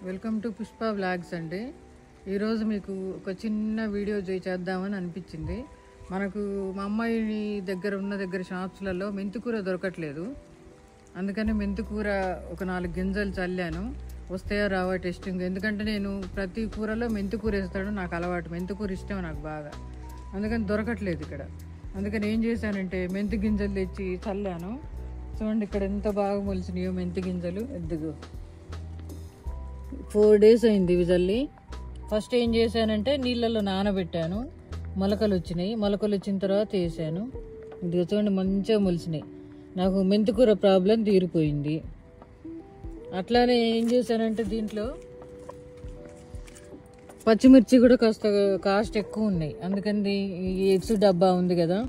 Welcome to Pushpa vlogs అండి. ఈరోజు మీకు ఒక చిన్న వీడియో చేద్దామని అనిపించింది. మనకు మా అమ్మాయి దగ్గర షాప్స్లలో మెంతికూర దొరకట్లేదు. అందుకని మెంతికూర ఒక 4 గింజలు చల్లాను. వస్తాయా రావా టెస్టింగ్. ఎందుకంటే నేను ప్రతి కూరలో మెంతికూర వేస్తాడు, నాకు అలవాటు. మెంతికూర ఇష్టం నాకు బాగా, అందుకని దొరకట్లేదు ఇక్కడ. అందుకని ఏం చేశానంటే మెంతి గింజలు తెచ్చి చల్లాను. చూడండి ఇక్కడ ఎంత బాగా మొలిచినాయో మెంతి గింజలు. ఎద్దుగు 4 days అయింది ఇవి చల్లి. ఫస్ట్ ఏం చేశానంటే నీళ్ళల్లో నానబెట్టాను. మొలకలు వచ్చినాయి. మొలకలు వచ్చిన తర్వాత వేసాను. ఇది చూడండి మంచిగా మొలిచినాయి. నాకు మెంతికూర ప్రాబ్లం తీరిపోయింది. అట్లానే ఏం చేశానంటే దీంట్లో పచ్చిమిర్చి కూడా కాస్ట్ ఎక్కువ ఉన్నాయి. అందుకని ఈ ఎగ్స్ డబ్బా ఉంది కదా,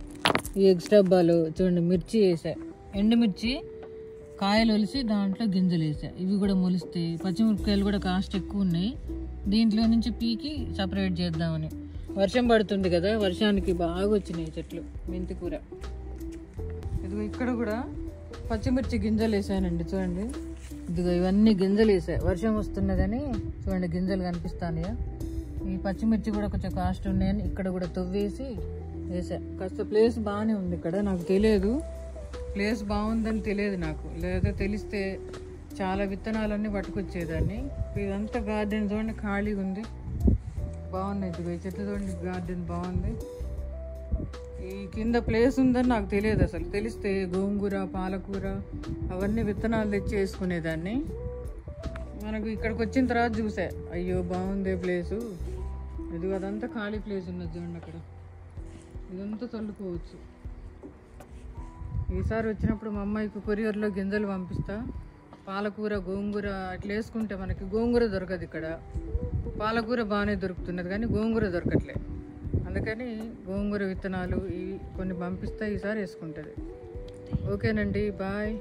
ఈ ఎగ్స్ డబ్బాలో చూడండి మిర్చి వేసా. ఎండుమిర్చి కాయలు ఒలిసి దాంట్లో గింజలు వేసా. ఇవి కూడా మొలిస్తాయి. పచ్చిమిరపకాయలు కూడా కాస్ట్ ఎక్కువ ఉన్నాయి. దీంట్లో నుంచి పీకి సపరేట్ చేద్దామని. వర్షం పడుతుంది కదా, వర్షానికి బాగా వచ్చినాయి చెట్లు మెంతికూర. ఇదిగో ఇక్కడ కూడా పచ్చిమిర్చి గింజలు వేసానండి. చూడండి ఇదిగో ఇవన్నీ గింజలు వేసా. వర్షం వస్తున్నదని చూడండి గింజలు కనిపిస్తాయా. ఈ పచ్చిమిర్చి కూడా కొంచెం కాస్ట్ ఉన్నాయని ఇక్కడ కూడా తవ్వేసి వేసా. కాస్త ప్లేస్ బాగానే ఉంది ఇక్కడ. నాకు తెలియదు ప్లేస్ బాగుందని తెలియదు నాకు. లేదా తెలిస్తే చాలా విత్తనాలన్నీ పట్టుకొచ్చేదాన్ని. ఇదంతా గార్డెన్ చూడండి ఖాళీగా ఉంది, బాగుంది. ఇది చెట్లు చూడండి, గార్డెన్ బాగుంది. ఈ కింద ప్లేస్ ఉందని నాకు తెలియదు అసలు. తెలిస్తే గోంగూర, పాలకూర అవన్నీ విత్తనాలు తెచ్చి వేసుకునేదాన్ని. మనకు ఇక్కడికి వచ్చిన తర్వాత చూసా, అయ్యో బాగుంది ప్లేసు. ఇది అదంతా ఖాళీ ప్లేస్ ఉన్నది చూడండి అక్కడ. ఇదంతా చల్లుకోవచ్చు. ఈసారి వచ్చినప్పుడు మా అమ్మాయికి కొరియర్లో గింజలు పంపిస్తా. పాలకూర, గోంగూర అట్లా వేసుకుంటే మనకి గోంగూర దొరకదు ఇక్కడ. పాలకూర బాగానే దొరుకుతున్నది కానీ గోంగూర దొరకట్లే. అందుకని గోంగూర విత్తనాలు ఇవి కొన్ని పంపిస్తా, ఈసారి వేసుకుంటుంది. ఓకేనండి, బాయ్.